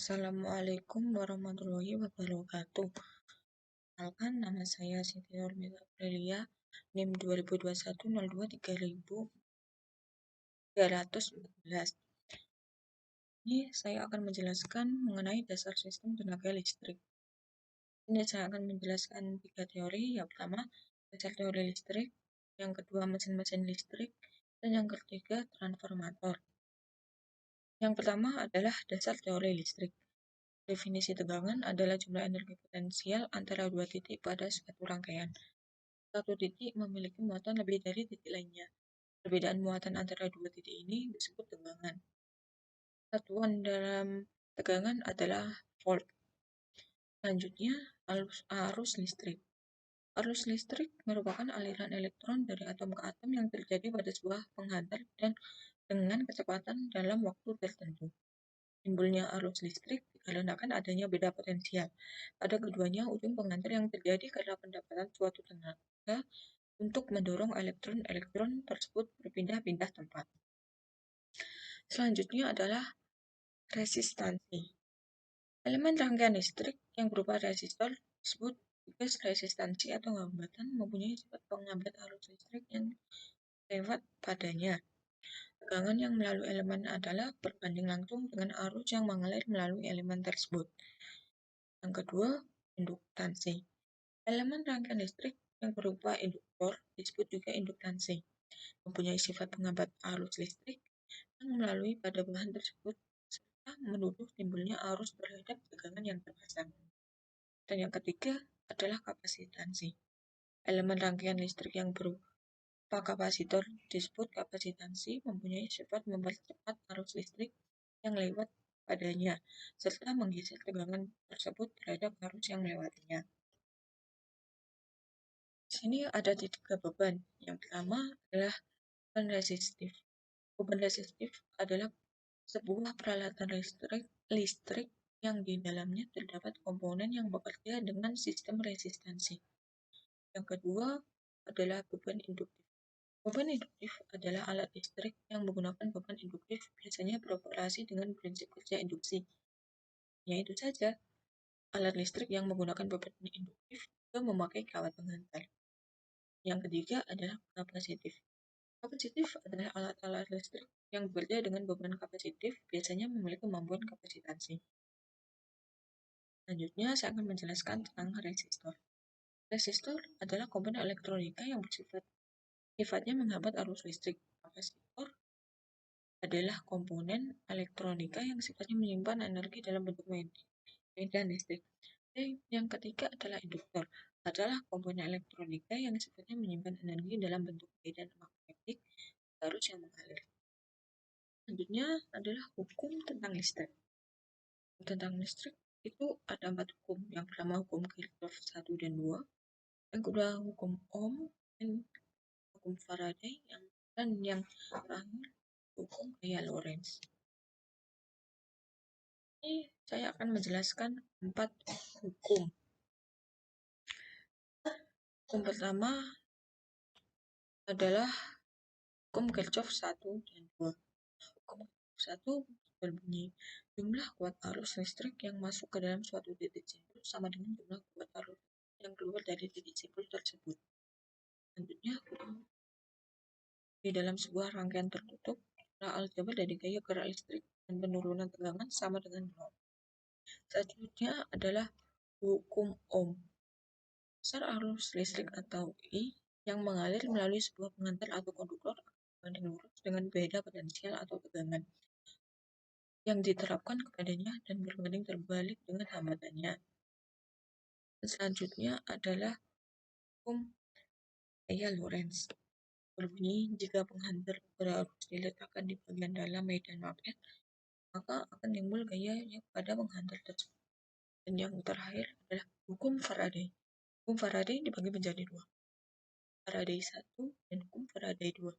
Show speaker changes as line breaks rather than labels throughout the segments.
Assalamualaikum warahmatullahi wabarakatuh. Perkenalkan, nama saya Siti Nurmita Aprilia, NIM 2021-02-314. Ini saya akan menjelaskan mengenai dasar sistem tenaga listrik. Ini saya akan menjelaskan 3 teori. Yang pertama, dasar teori listrik. Yang kedua, mesin-mesin listrik. Dan yang ketiga, transformator. Yang pertama adalah dasar teori listrik. Definisi tegangan adalah jumlah energi potensial antara dua titik pada suatu rangkaian. Satu titik memiliki muatan lebih dari titik lainnya. Perbedaan muatan antara dua titik ini disebut tegangan. Satuan dalam tegangan adalah volt. Selanjutnya, arus listrik. Arus listrik merupakan aliran elektron dari atom ke atom yang terjadi pada sebuah penghantar dan dengan kecepatan dalam waktu tertentu. Timbulnya arus listrik dikarenakan adanya beda potensial pada keduanya ujung penghantar yang terjadi karena pendapatan suatu tenaga untuk mendorong elektron-elektron tersebut berpindah-pindah tempat. Selanjutnya adalah resistansi. Elemen rangkaian listrik yang berupa resistor disebut juga resistansi atau hambatan mempunyai sifat penghambat arus listrik yang lewat padanya. Tegangan yang melalui elemen adalah berbanding langsung dengan arus yang mengalir melalui elemen tersebut. Yang kedua, induktansi. Elemen rangkaian listrik yang berupa induktor disebut juga induktansi, mempunyai sifat penghambat arus listrik yang melalui pada bahan tersebut serta menuduh timbulnya arus terhadap tegangan yang terpasang. Dan yang ketiga adalah kapasitansi. Elemen rangkaian listrik yang berupa kapasitor disebut kapasitansi, mempunyai sifat mempercepat arus listrik yang lewat padanya, serta menggeser tegangan tersebut terhadap arus yang melewatinya. Di sini ada 3 beban. Yang pertama adalah beban resistif. Beban resistif adalah sebuah peralatan listrik yang di dalamnya terdapat komponen yang bekerja dengan sistem resistansi. Yang kedua adalah beban induktif. Beban induktif adalah alat listrik yang menggunakan beban induktif, biasanya beroperasi dengan prinsip kerja induksi. Yaitu saja, alat listrik yang menggunakan beban induktif juga memakai kawat penghantar. Yang ketiga adalah kapasitif. Kapasitif adalah alat-alat listrik yang bekerja dengan beban kapasitif, biasanya memiliki kemampuan kapasitansi. Selanjutnya, saya akan menjelaskan tentang resistor. Resistor adalah komponen elektronika yang sifatnya menghambat arus listrik. Kapasitor adalah komponen elektronika yang sifatnya menyimpan energi dalam bentuk medan listrik. Dan yang ketiga adalah induktor, adalah komponen elektronika yang sifatnya menyimpan energi dalam bentuk medan magnetik arus yang mengalir. Selanjutnya adalah hukum tentang listrik. Tentang listrik itu ada 4 hukum. Yang pertama hukum Kirchhoff 1 dan 2. Yang kedua hukum Ohm dan hukum Faraday, dan yang terakhir hukum gaya Lorentz. Ini saya akan menjelaskan 4 hukum. Hukum pertama adalah hukum Kirchhoff 1 dan 2. Hukum Kirchhoff 1 berbunyi, jumlah kuat arus listrik yang masuk ke dalam suatu titik simpul sama dengan jumlah kuat arus yang keluar dari titik simpul tersebut. Selanjutnya, di dalam sebuah rangkaian tertutup, jumlah aljabar dari gaya gerak listrik dan penurunan tegangan sama dengan 0. Selanjutnya adalah hukum Ohm. Besar arus listrik atau I yang mengalir melalui sebuah penghantar atau konduktor berbanding lurus dengan beda potensial atau tegangan yang diterapkan kepadanya dan berbanding terbalik dengan hambatannya. Selanjutnya adalah hukum gaya Lorentz. Berbunyi, jika penghantar berarus diletakkan di bagian dalam medan magnet, maka akan timbul gaya yang pada penghantar tersebut. Dan yang terakhir adalah hukum Faraday. Hukum Faraday dibagi menjadi 2. Faraday 1 dan hukum Faraday 2.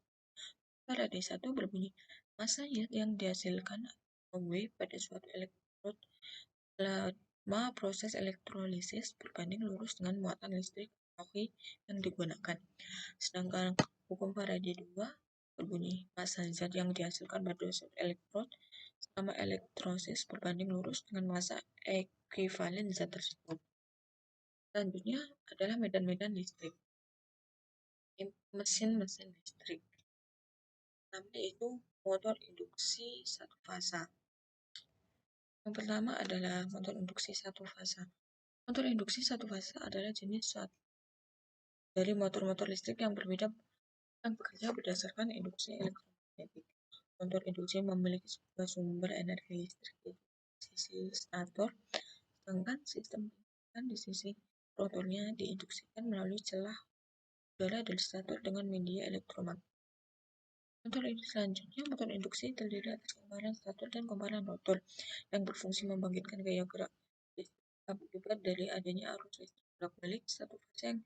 Faraday 1 berbunyi, massa yang dihasilkan atau W pada suatu elektrod selama proses elektrolisis berbanding lurus dengan muatan listrik atau I yang digunakan. Sedangkan hukum Faraday 2 berbunyi, massa zat yang dihasilkan pada suatu elektrod selama elektrosis berbanding lurus dengan massa ekuivalen zat tersebut. Selanjutnya adalah medan-medan listrik. Mesin-mesin listrik. Pertama yaitu motor induksi satu fasa. Yang pertama adalah motor induksi satu fasa. Motor induksi satu fasa adalah jenis dari motor-motor listrik yang berbeda yang bekerja berdasarkan induksi elektromagnetik. Motor induksi memiliki sebuah sumber energi listrik di sisi stator, sedangkan sistem penyimpanan di sisi rotornya diinduksikan melalui celah udara dari stator dengan media elektromagnetik. Motor selanjutnya, motor induksi terdiri atas kumparan stator dan kumparan rotor yang berfungsi membangkitkan gaya gerak listrik akibat dari adanya arus listrik bolak-balik satu fase yang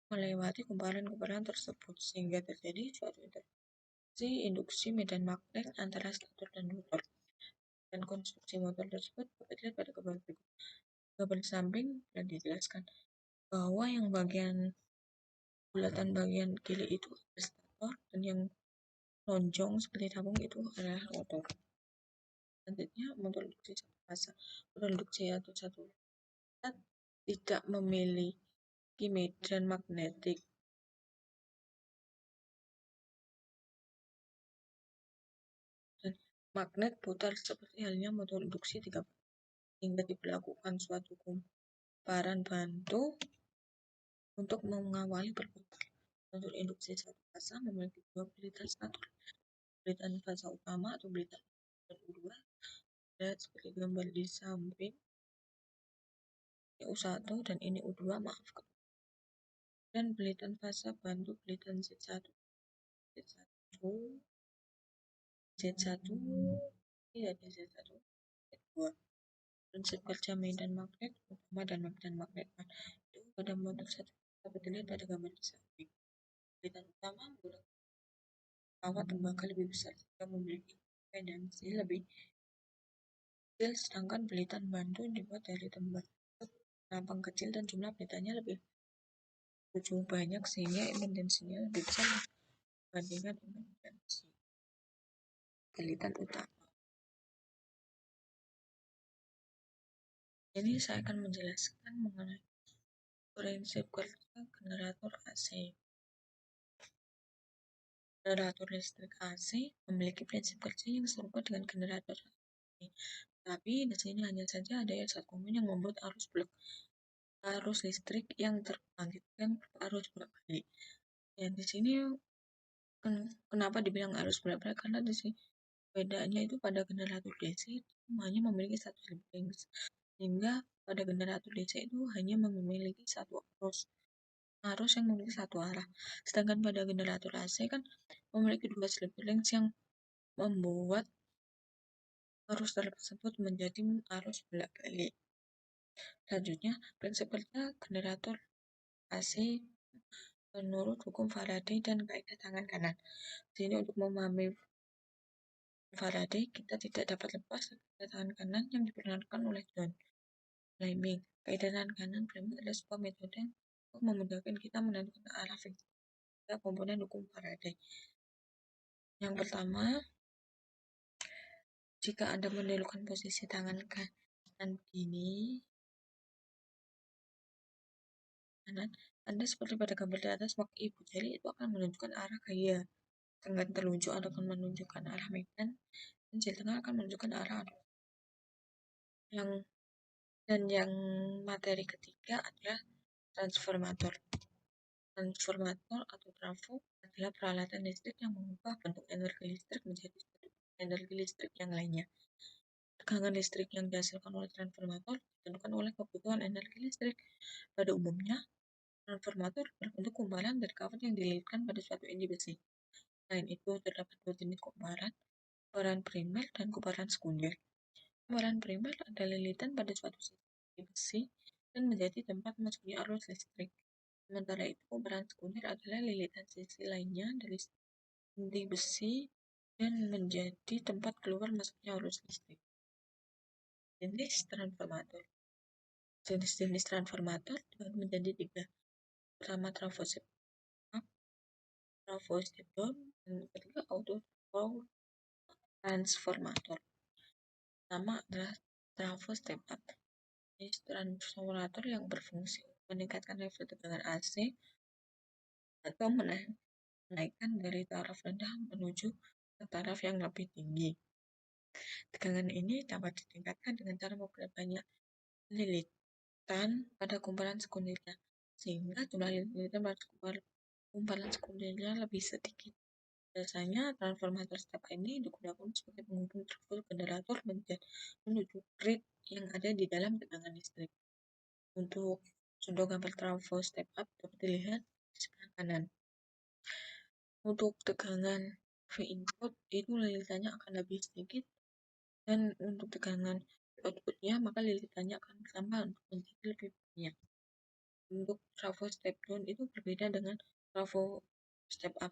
melewati kumparan-kumparan tersebut sehingga terjadi suatu interaksi induksi medan magnet antara stator dan rotor. Dan konstruksi motor tersebut dapat dilihat pada gambar berikut. Gambar samping dan dijelaskan bahwa yang bagian bulatan bagian kiri itu adalah stator dan yang lonjong seperti tabung itu adalah rotor. Selanjutnya motor induksi satu fasa. Motor induksi atau satu fasa tidak memiliki medan magnetik. Dan magnet putar seperti halnya motor induksi 3 fasa hingga diberlakukan suatu kumparan bantu untuk mengawali berputar. Motor induksi satu fasa memiliki dua bilitan stator, bilitan fasa utama atau bilitan U2 lihat seperti gambar di samping. Ini U1 dan ini U2, maaf. Dan bilitan fasa bantu bilitan Z1, Z1, Z1, tidak ada Z1, Z2. Prinsip kerja medan magnet utama dan medan magnet itu pada motor satu dapat dilihat pada gambar di samping. Bilitan utama menggunakan kawat tembaga lebih besar sehingga memiliki impedansi lebih kecil, sedangkan bilitan bantu dibuat dari tembaga tampang kecil dan jumlah bilitannya lebih banyak sehingga impedansinya lebih besar dibandingkan dengan impedansi bilitan utama. Ini saya akan menjelaskan mengenai prinsip kerja generator AC. Generator listrik AC memiliki prinsip kerja yang serupa dengan generator AC. Tapi di sini hanya saja ada zat komponen yang membuat arus listrik yang terbangkitkan arus bolak-balik. Dan di sini kenapa dibilang arus bolak-balik? Karena di sini bedanya itu pada generator DC itu hanya memiliki satu slipping, sehingga pada generator DC itu hanya memiliki satu arus yang memiliki satu arah. Sedangkan pada generator AC kan memiliki dua slip rings yang membuat arus tersebut menjadi arus bolak-balik. Selanjutnya, prinsip kerja generator AC menurut hukum Faraday dan kaidah tangan kanan. Jadi untuk memahami Faraday, kita tidak dapat lepas dari kaidah tangan kanan yang diperkenalkan oleh John Fleming. Kaidah tangan kanan Fleming adalah sebuah metode untuk memudahkan kita menentukan arah vektor komponen hukum Faraday. Yang pertama, jika Anda menirukan posisi tangan kanan ini, Anda seperti pada gambar di atas, maka ibu jari itu akan menunjukkan arah gaya. Tangan telunjuk akan menunjukkan arah medan, dan jari tengah akan menunjukkan arah arus. Yang materi ketiga adalah transformator. Transformator atau trafo adalah peralatan listrik yang mengubah bentuk energi listrik menjadi energi listrik yang lainnya. Tegangan listrik yang dihasilkan oleh transformator ditentukan oleh kebutuhan energi listrik. Pada umumnya, transformator berbentuk kumparan dari kawat yang dililitkan pada suatu inti besi. Selain itu, terdapat dua jenis kumparan primer dan kumparan sekunder. Kumparan primer adalah lilitan pada suatu sisi besi dan menjadi tempat masuknya arus listrik. Sementara itu, kumparan sekunder adalah lilitan sisi lainnya dari inti besi dan menjadi tempat keluar masuknya arus listrik. Jenis transformator. Jenis-jenis transformator dibagi menjadi tiga. Pertama, trafo step up, trafo step down, dan ketiga auto transformator. Pertama adalah trafo step up. Jenis transformator yang berfungsi untuk meningkatkan level tegangan AC atau menaikkan dari taraf rendah menuju ke taraf yang lebih tinggi. Tegangan ini dapat ditingkatkan dengan cara memperbanyak lilitan pada kumparan sekundernya, sehingga jumlah lilitan pada kumparan sekundernya lebih sedikit. Biasanya, transformator step ini digunakan sebagai penghubung trafo generator menuju grid yang ada di dalam tegangan listrik. Untuk contoh gambar trafo step up dapat dilihat di sebelah kanan. Untuk tegangan V input itu lilitannya akan lebih sedikit, dan untuk tegangan outputnya maka lilitannya akan bertambah untuk menjadi lebih banyak. Untuk trafo step down itu berbeda dengan trafo step up.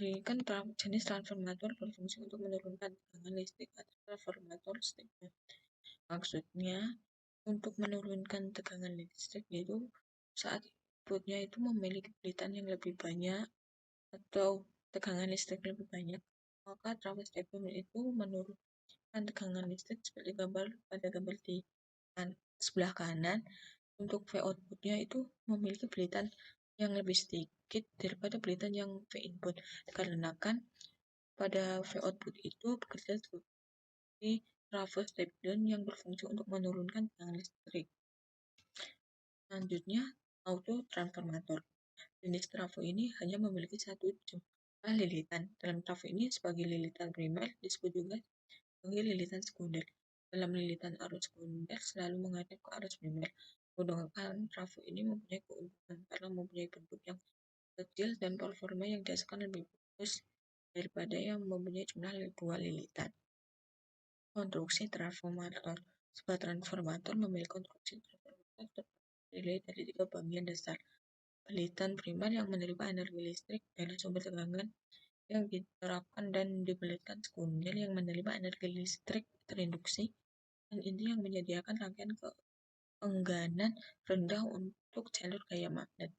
Kan jenis transformator berfungsi untuk menurunkan tegangan listrik atau transformator step down. Maksudnya untuk menurunkan tegangan listrik yaitu saat inputnya itu memiliki pilitan yang lebih banyak atau tegangan listrik lebih banyak, maka trafo step down itu menurunkan tegangan listrik seperti gambar pada gambar di sebelah kanan. Untuk V outputnya itu memiliki pilitan yang lebih sedikit daripada pilitan yang V input, dikarenakan pada V output itu bekerja seperti trafo step down yang berfungsi untuk menurunkan tegangan listrik. Selanjutnya, auto transformator. Jenis trafo ini hanya memiliki satu jumlah lilitan. Dalam trafo ini, sebagai lilitan primer disebut juga sebagai lilitan sekunder. Dalam lilitan arus sekunder selalu menghadap ke arus primer. Menggunakan trafo ini mempunyai keuntungan karena mempunyai bentuk yang kecil dan performa yang dihasilkan lebih bagus daripada yang mempunyai jumlah dua lilitan. Konstruksi transformator. Sebuah transformator memiliki konstruksi transformator terdiri dari tiga bagian dasar. Pilitan primer yang menerima energi listrik dari sumber tegangan yang diterapkan dan dibelikan sekunder yang menerima energi listrik terinduksi, dan inti yang menyediakan rangkaian keengganan rendah untuk jalur gaya magnet.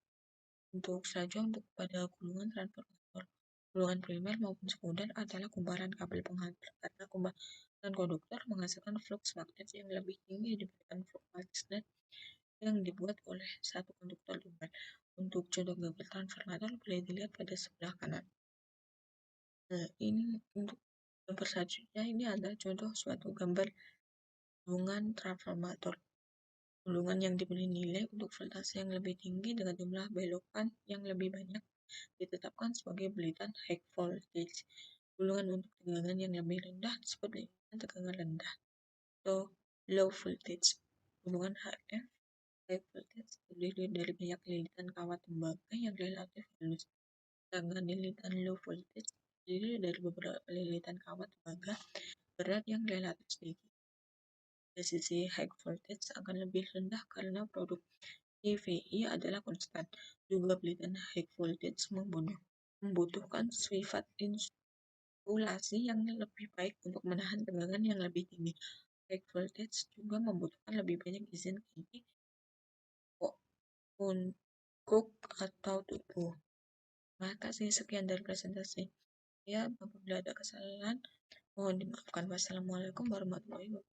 Untuk selanjutnya, pada gulungan transformator, gulungan primer maupun sekunder adalah kumparan kabel penghantar, karena kumparan konduktor menghasilkan flux magnet yang lebih tinggi dibandingkan flux magnet yang dibuat oleh satu konduktor tunggal. Untuk contoh gambar transformator boleh dilihat pada sebelah kanan. Nah, ini untuk gambar selanjutnya ini adalah contoh suatu gambar gulungan transformator. Gulungan yang diberi nilai untuk voltase yang lebih tinggi dengan jumlah belokan yang lebih banyak ditetapkan sebagai belitan high voltage. Gulungan untuk tegangan yang lebih rendah disebut dengan tegangan rendah atau low voltage. Gulungan HF high voltage terdiri dari banyak lilitan kawat tembaga yang relatif halus. Sedangkan lilitan low voltage terdiri dari beberapa lilitan kawat tembaga berat yang relatif sedikit. Dari sisi high voltage akan lebih rendah karena produk VI adalah konstan. Juga pilihan high voltage membutuhkan sifat insulasi yang lebih baik untuk menahan tegangan yang lebih tinggi. High voltage juga membutuhkan lebih banyak izin ganti untuk atau tubuh. Terima kasih, sekian dari presentasi. Ya, apabila ada kesalahan, mohon dimaafkan. Wassalamualaikum warahmatullahi wabarakatuh.